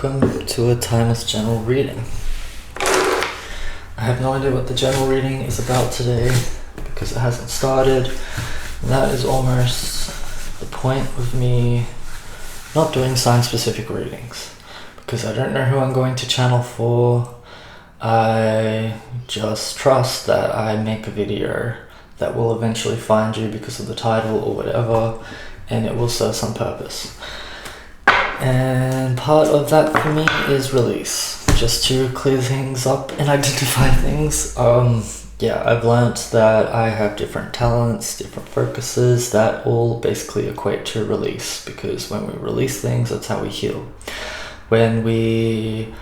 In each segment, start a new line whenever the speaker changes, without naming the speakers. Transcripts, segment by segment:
welcome to a timeless general reading. I have no idea what the general reading is about today because it hasn't started. And that is almost the point of me not doing sign-specific readings because I don't know who I'm going to channel for. I just trust that I make a video that will eventually find you because of the title or whatever, and it will serve some purpose. And part of that for me is release, just to clear things up and identify things. I've learned that I have different talents, different focuses that all basically equate to release, because when we release things, that's how we heal. When we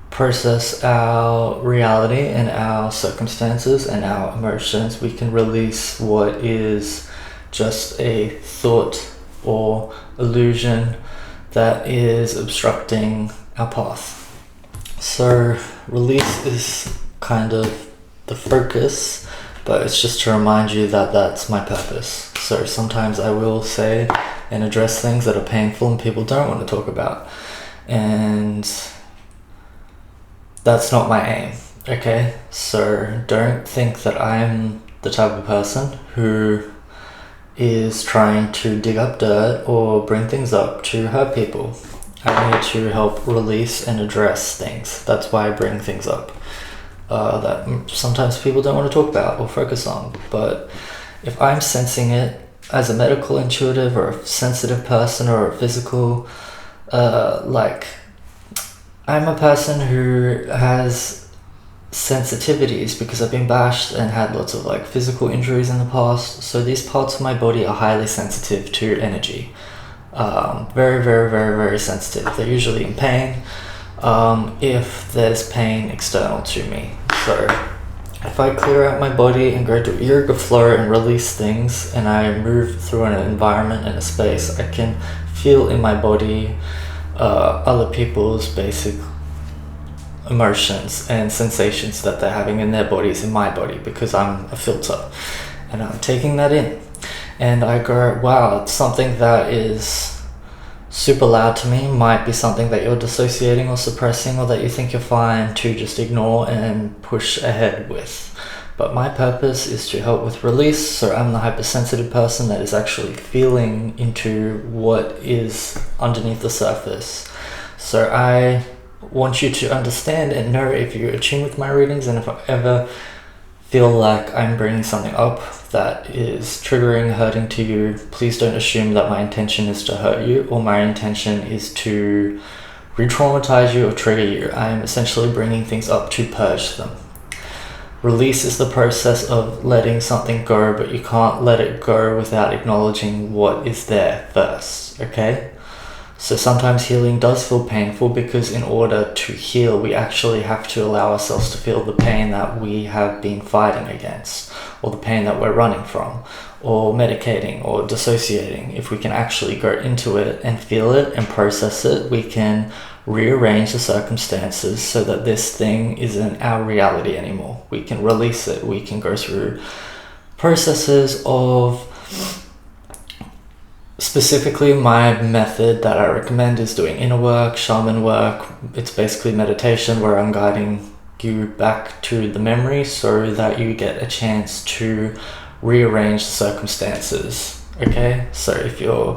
process our reality and our circumstances and our emotions, we can release what is just a thought or illusion that is obstructing our path. So release is kind of the focus, but it's just to remind you that that's my purpose. So sometimes I will say and address things that are painful and people don't want to talk about, and that's not my aim, okay? So don't think that I'm the type of person who is trying to dig up dirt or bring things up to hurt people. I'm here to help release and address things. That's why I bring things up that sometimes people don't want to talk about or focus on. But if I'm sensing it as a medical intuitive or a sensitive person or a physical, I'm a person who has sensitivities because I've been bashed and had lots of physical injuries in the past. So these parts of my body are highly sensitive to energy. Very, very, very, very sensitive. They're usually in pain if there's pain external to me. So if I clear out my body and go to yoga flow and release things, and I move through an environment and a space, I can feel in my body other people's basic emotions and sensations that they're having in their bodies in my body, because I'm a filter and I'm taking that in, and I go, wow, it's something that is super loud to me, might be something that you're dissociating or suppressing, or that you think you're fine to just ignore and push ahead with. But my purpose is to help with release. So I'm the hypersensitive person that is actually feeling into what is underneath the surface. So I want you to understand and know, if you attune with my readings, and if I ever feel like I'm bringing something up that is triggering, hurting to you, please don't assume that my intention is to hurt you or my intention is to re-traumatize you or trigger you. I am essentially bringing things up to purge them. Release is the process of letting something go, but you can't let it go without acknowledging what is there first, okay? So sometimes healing does feel painful, because in order to heal, we actually have to allow ourselves to feel the pain that we have been fighting against, or the pain that we're running from, or medicating or dissociating. If we can actually go into it and feel it and process it, we can rearrange the circumstances so that this thing isn't our reality anymore. We can release it. We can go through processes of... Specifically, my method that I recommend is doing inner work, shaman work. It's basically meditation where I'm guiding you back to the memory so that you get a chance to rearrange the circumstances, okay? So if you're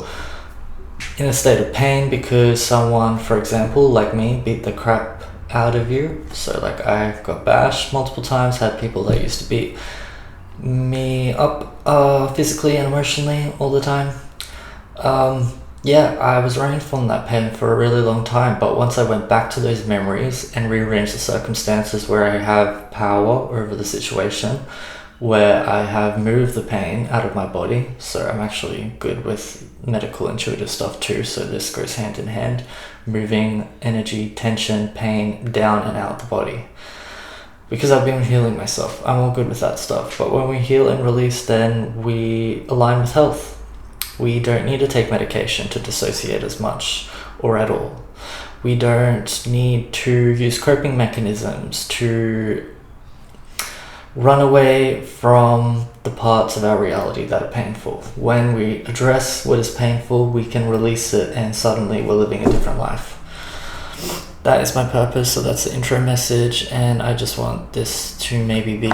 in a state of pain because someone, for example, like me, beat the crap out of you, so I got bashed multiple times, had people that used to beat me up physically and emotionally all the time. I was running from that pain for a really long time, but once I went back to those memories and rearranged the circumstances where I have power over the situation, where I have moved the pain out of my body, so I'm actually good with medical intuitive stuff too, so this goes hand in hand, moving energy, tension, pain down and out the body. Because I've been healing myself, I'm all good with that stuff. But when we heal and release, then we align with health. We don't need to take medication to dissociate as much or at all. We don't need to use coping mechanisms to run away from the parts of our reality that are painful. When we address what is painful, we can release it, and suddenly we're living a different life. that is my purpose. So that's the intro message, and I just want this to maybe be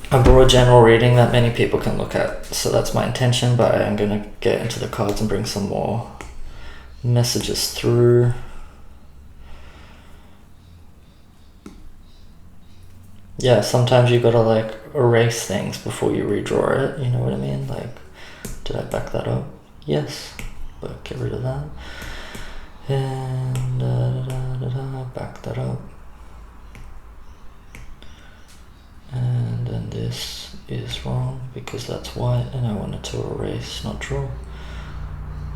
a broad general reading that many people can look at. So that's my intention, but I'm going to get into the cards and bring some more messages through. Yeah, sometimes you gotta like erase things before you redraw it, you know what I mean? Like, did I back that up? Yes, but get rid of that. And back that up. And then this is wrong because that's white and I wanted to erase, not draw.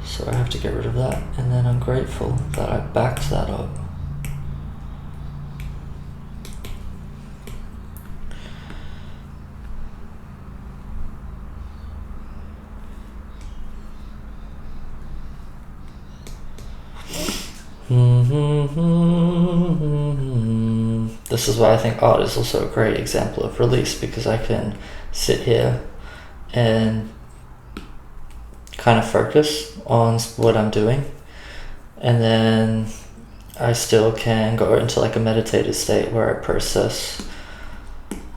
So I have to get rid of that. And then I'm grateful that I backed that up. This is why I think art is also a great example of release, because I can sit here and kind of focus on what I'm doing, and then I still can go into like a meditative state where I process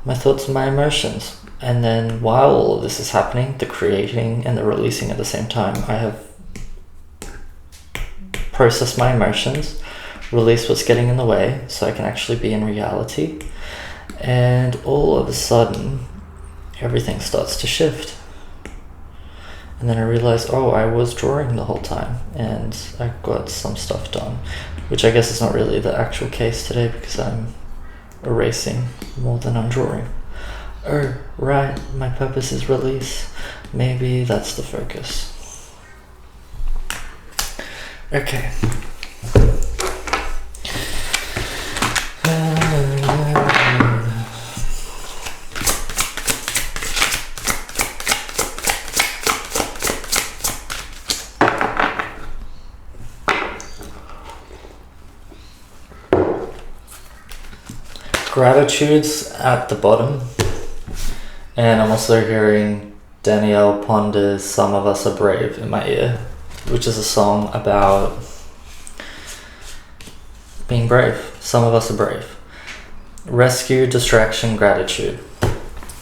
my thoughts and my emotions. And then while all of this is happening, the creating and the releasing at the same time, I have processed my emotions, release what's getting in the way so I can actually be in reality. And all of a sudden everything starts to shift, and then I realized, oh, I was drawing the whole time and I got some stuff done, which I guess is not really the actual case today because I'm erasing more than I'm drawing. Oh right, my purpose is release. Maybe that's the focus. Okay. Gratitude's at the bottom, and I'm also hearing Danielle Ponder's "Some of Us Are Brave" in my ear, which is a song about being brave. Some of us are brave. Rescue, distraction, gratitude.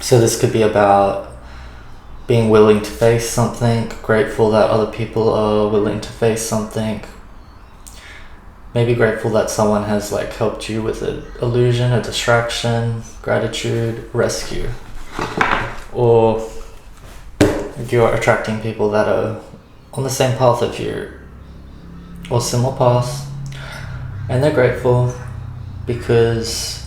So this could be about being willing to face something, grateful that other people are willing to face something. Maybe grateful that someone has like helped you with an illusion, a distraction, gratitude, rescue. Or you're attracting people that are on the same path as you, or similar paths, and they're grateful because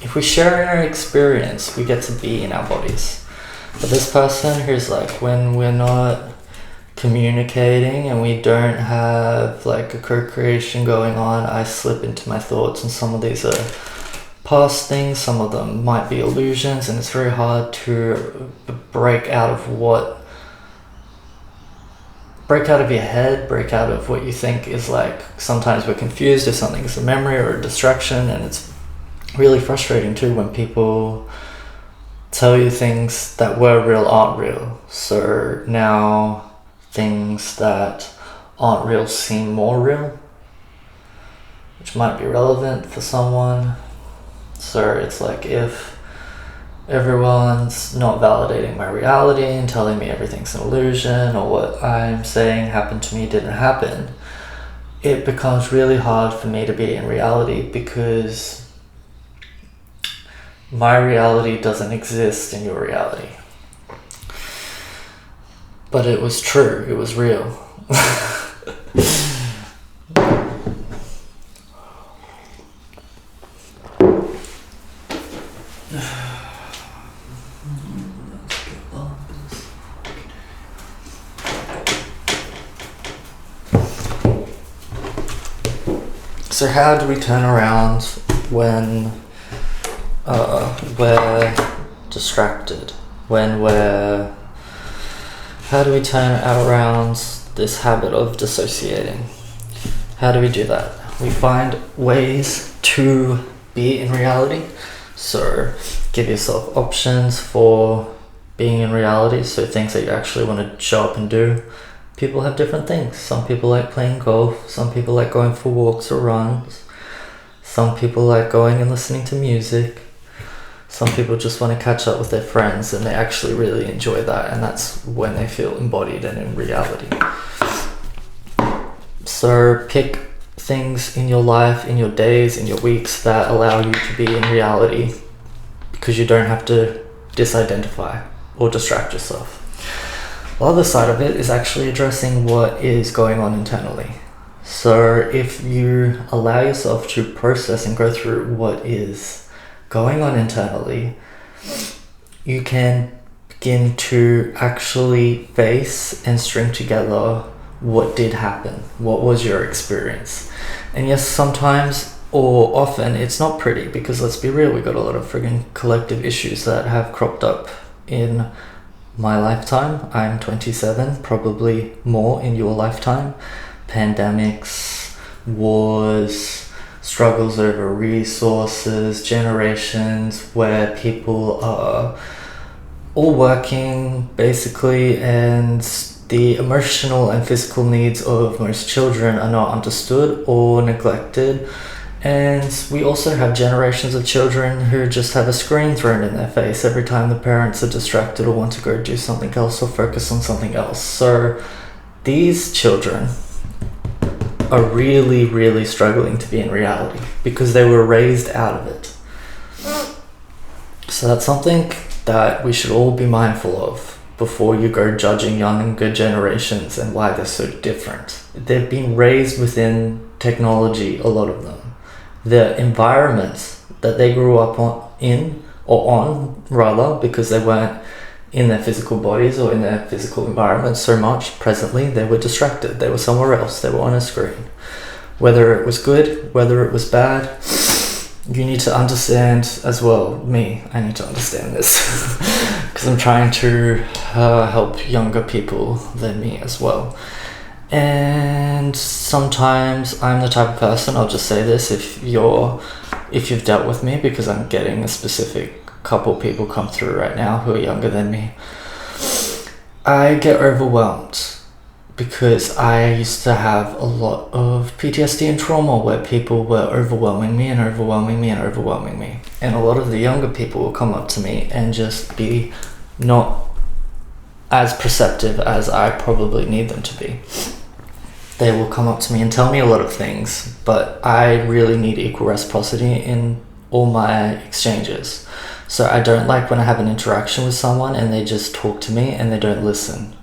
if we share our experience, we get to be in our bodies. But this person who's like, when we're not communicating and we don't have like a co-creation going on, I slip into my thoughts, and some of these are past things, some of them might be illusions, and it's very hard to break out of your head, break out of what you think is like. Sometimes we're confused if something is a memory or a distraction, and it's really frustrating too when people tell you things that were real aren't real. So now things that aren't real seem more real, which might be relevant for someone. So it's like, if everyone's not validating my reality and telling me everything's an illusion, or what I'm saying happened to me didn't happen, it becomes really hard for me to be in reality, because my reality doesn't exist in your reality. But it was true, it was real. So how do we turn around when we're distracted? How do we turn around this habit of dissociating? How do we do that? We find ways to be in reality. So give yourself options for being in reality. So things that you actually want to show up and do. people have different things. Some people like playing golf, some people like going for walks or runs, some people like going and listening to music, some people just want to catch up with their friends, and they actually really enjoy that, and that's when they feel embodied and in reality. So pick things in your life, in your days, in your weeks that allow you to be in reality, because you don't have to disidentify or distract yourself. The other side of it is actually addressing what is going on internally. So if you allow yourself to process and go through what is going on internally, you can begin to actually face and string together what did happen, what was your experience. And yes, sometimes or often it's not pretty, because let's be real, we got a lot of friggin' collective issues that have cropped up in my lifetime. I'm 27, probably more in your lifetime. Pandemics, wars, struggles over resources, generations where people are all working basically, and the emotional and physical needs of most children are not understood or neglected. And we also have generations of children who just have a screen thrown in their face every time the parents are distracted or want to go do something else or focus on something else. So these children are really, really struggling to be in reality because they were raised out of it. So that's something that we should all be mindful of before you go judging younger generations and why they're so different. They've been raised within technology, a lot of them. The environments that they grew up on, because they weren't in their physical bodies or in their physical environment so much presently, they were distracted. They were somewhere else. They were on a screen. Whether it was good, whether it was bad, you need to understand as well. I need to understand this because I'm trying to help younger people than me as well. And sometimes I'm the type of person, I'll just say this, if you've dealt with me, because I'm getting a specific couple people come through right now who are younger than me, I get overwhelmed because I used to have a lot of PTSD and trauma where people were overwhelming me. And a lot of the younger people will come up to me and just be not as perceptive as I probably need them to be. They will come up to me and tell me a lot of things, but I really need equal reciprocity in all my exchanges. So I don't like when I have an interaction with someone and they just talk to me and they don't listen.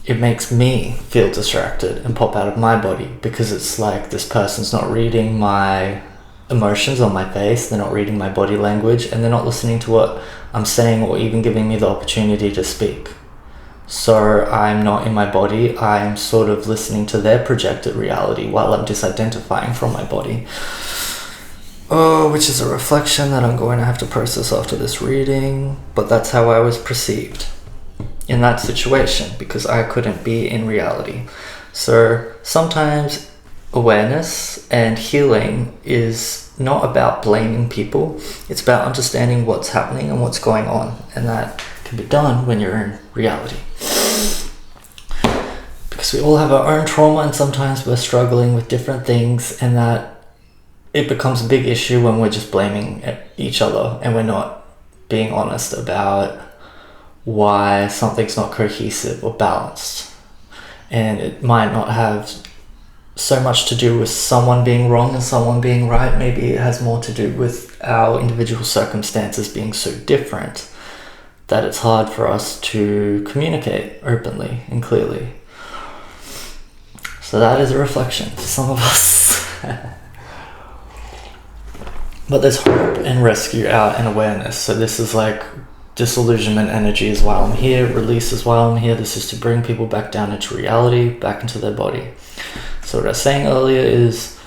It makes me feel distracted and pop out of my body, because it's like this person's not reading my emotions on my face, they're not reading my body language, and they're not listening to what I'm saying or even giving me the opportunity to speak. So I'm not in my body, I'm sort of listening to their projected reality while I'm disidentifying from my body. Which is a reflection that I'm going to have to process after this reading, but that's how I was perceived in that situation, because I couldn't be in reality. So sometimes awareness and healing is not about blaming people, it's about understanding what's happening and what's going on, and that can be done when you're in reality. Because we all have our own trauma, and sometimes we're struggling with different things, and that it becomes a big issue when we're just blaming each other and we're not being honest about why something's not cohesive or balanced. And it might not have so much to do with someone being wrong and someone being right. Maybe it has more to do with our individual circumstances being so different that it's hard for us to communicate openly and clearly. So that is a reflection for some of us. But there's hope and rescue out and awareness. So this is like disillusionment energy is why I'm here, release is why I'm here. This is to bring people back down into reality, back into their body. So what I was saying earlier is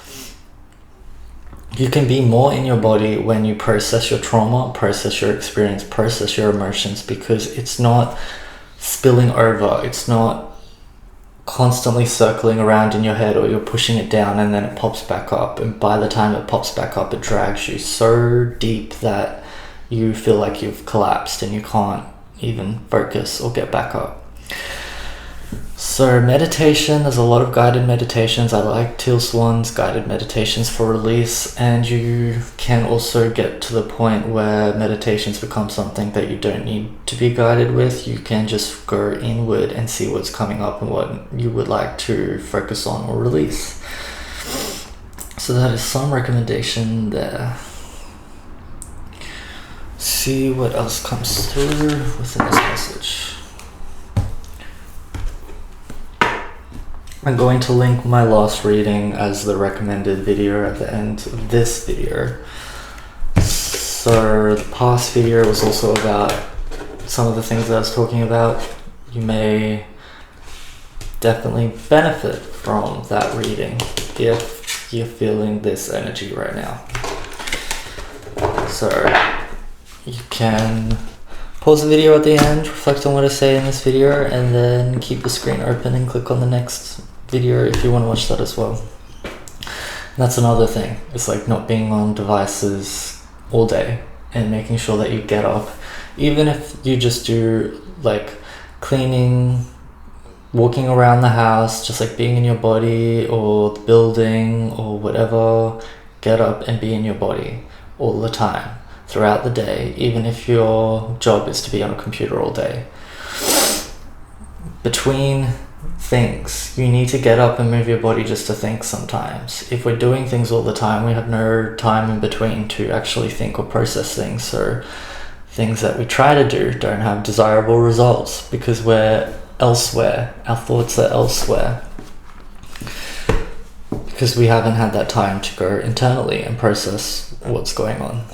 you can be more in your body when you process your trauma, process your experience, process your emotions, because it's not spilling over. It's not constantly circling around in your head, or you're pushing it down and then it pops back up, and by the time it pops back up it drags you so deep that you feel like you've collapsed and you can't even focus or get back up. So meditation, there's a lot of guided meditations. I like Teal Swan's guided meditations for release, and you can also get to the point where meditations become something that you don't need to be guided with. You can just go inward and see what's coming up and what you would like to focus on or release. So that is some recommendation there. See what else comes through within this message. I'm going to link my last reading as the recommended video at the end of this video. So the past video was also about some of the things that I was talking about. You may definitely benefit from that reading if you're feeling this energy right now. So you can pause the video at the end, reflect on what I say in this video, and then keep the screen open and click on the next video if you want to watch that as well. And that's another thing. It's like not being on devices all day and making sure that you get up. Even if you just do like cleaning, walking around the house, just like being in your body or the building or whatever, get up and be in your body all the time throughout the day, even if your job is to be on a computer all day. Between things, you need to get up and move your body just to think sometimes. If we're doing things all the time, we have no time in between to actually think or process things. So things that we try to do don't have desirable results because we're elsewhere. Our thoughts are elsewhere because we haven't had that time to go internally and process what's going on.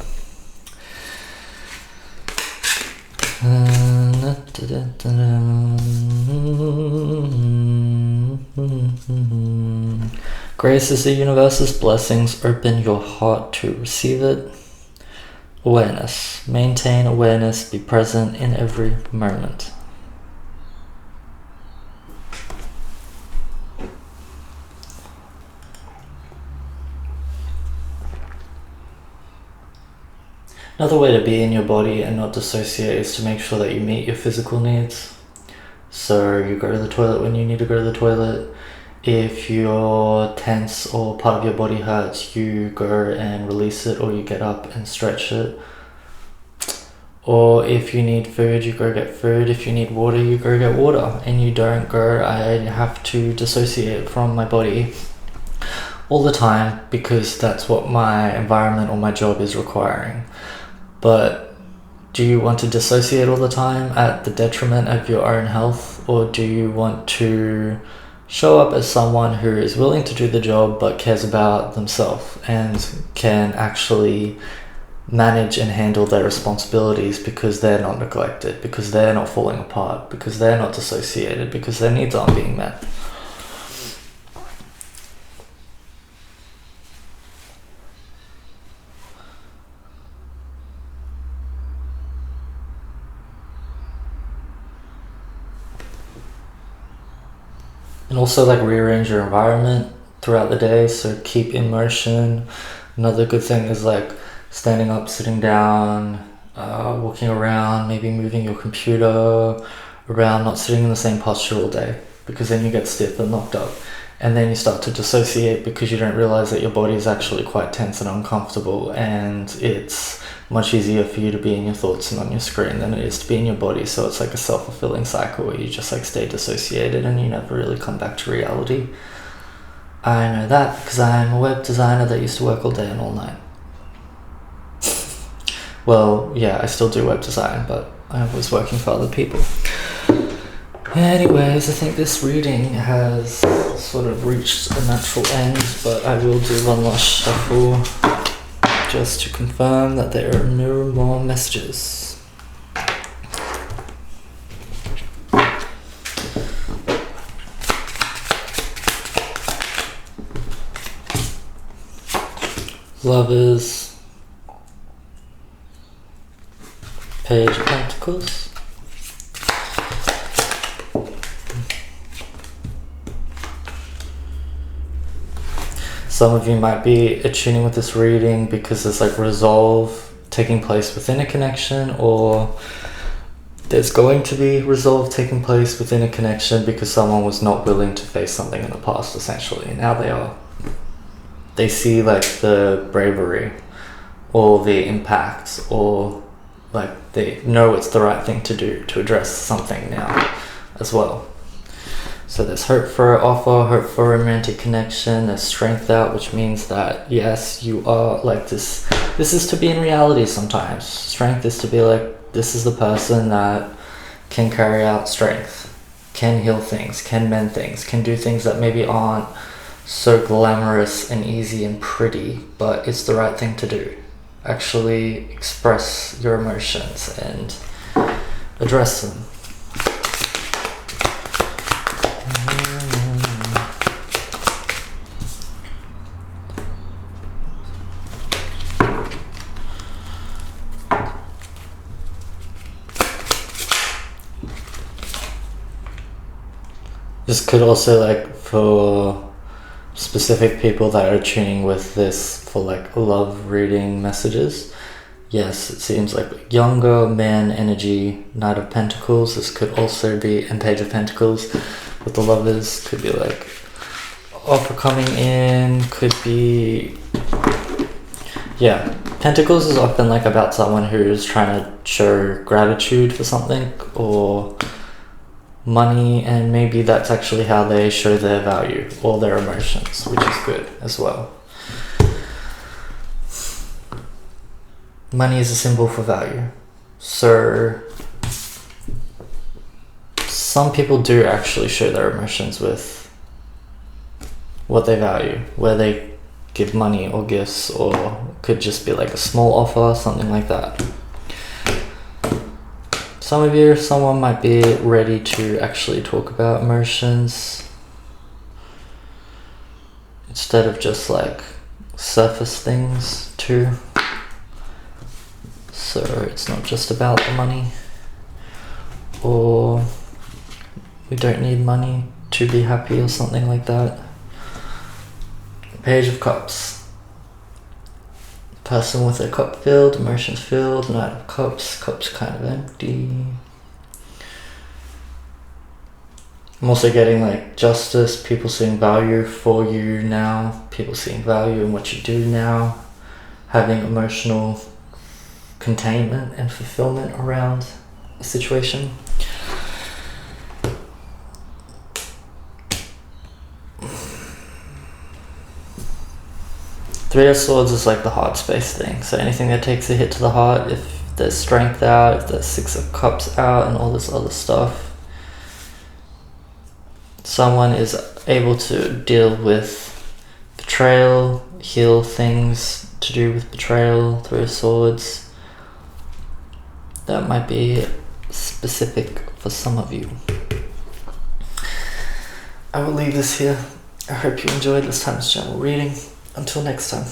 Grace is the universe's blessings. Open your heart to receive it. Awareness. Maintain awareness. Be present in every moment. Another way to be in your body and not dissociate is to make sure that you meet your physical needs. So you go to the toilet when you need to go to the toilet. If you're tense or part of your body hurts, you go and release it, or you get up and stretch it. Or if you need food, you go get food. If you need water, you go get water. And you don't go, I have to dissociate from my body all the time because that's what my environment or my job is requiring. But do you want to dissociate all the time at the detriment of your own health? Or do you want to show up as someone who is willing to do the job but cares about themselves and can actually manage and handle their responsibilities because they're not neglected, because they're not falling apart, because they're not dissociated, because their needs aren't being met? And also like rearrange your environment throughout the day, so keep in motion. Another good thing is like standing up, sitting down, walking around, maybe moving your computer around, not sitting in the same posture all day, because then you get stiff and locked up. And then you start to dissociate because you don't realize that your body is actually quite tense and uncomfortable, and it's much easier for you to be in your thoughts and on your screen than it is to be in your body. So it's like a self-fulfilling cycle where you just like stay dissociated and you never really come back to reality. I know that because I'm a web designer that used to work all day and all night. Well, yeah, I still do web design, but I was working for other people. Anyways, I think this reading has sort of reached a natural end, but I will do one last shuffle just to confirm that there are no more messages. Lovers, Page of Pentacles, some of you might be attuning with this reading because there's like resolve taking place within a connection, or there's going to be resolve taking place within a connection because someone was not willing to face something in the past, essentially. Now they are. They see like the bravery or the impact, or like they know it's the right thing to do to address something now as well. So there's hope for an offer, hope for a romantic connection, there's strength out, which means that yes, you are like this is to be in reality sometimes. Strength is to be like, this is the person that can carry out strength, can heal things, can mend things, can do things that maybe aren't so glamorous and easy and pretty, but it's the right thing to do. Actually express your emotions and address them. This could also, like, for specific people that are tuning with this for like love reading messages, yes, it seems like younger man energy, Knight of Pentacles. This could also be, and Page of Pentacles with the lovers, could be like offer coming in, could be, yeah, Pentacles is often like about someone who's trying to show gratitude for something or money, and maybe that's actually how they show their value or their emotions, which is good as well. Money is a symbol for value. So some people do actually show their emotions with what they value, where they give money or gifts, or could just be like a small offer, something like that. Some of you, someone might be ready to actually talk about emotions instead of just like surface things too. So it's not just about the money, or we don't need money to be happy or something like that. Page of Cups. Person with their cup filled, emotions filled, Knight of Cups, cups kind of empty. I'm also getting like justice, people seeing value for you now, people seeing value in what you do now, having emotional containment and fulfillment around a situation. Three of Swords is like the heart space thing. So anything that takes a hit to the heart, if there's strength out, if there's Six of Cups out and all this other stuff, someone is able to deal with betrayal, heal things to do with betrayal. Three of Swords. That might be specific for some of you. I will leave this here. I hope you enjoyed this time's general reading. Until next time.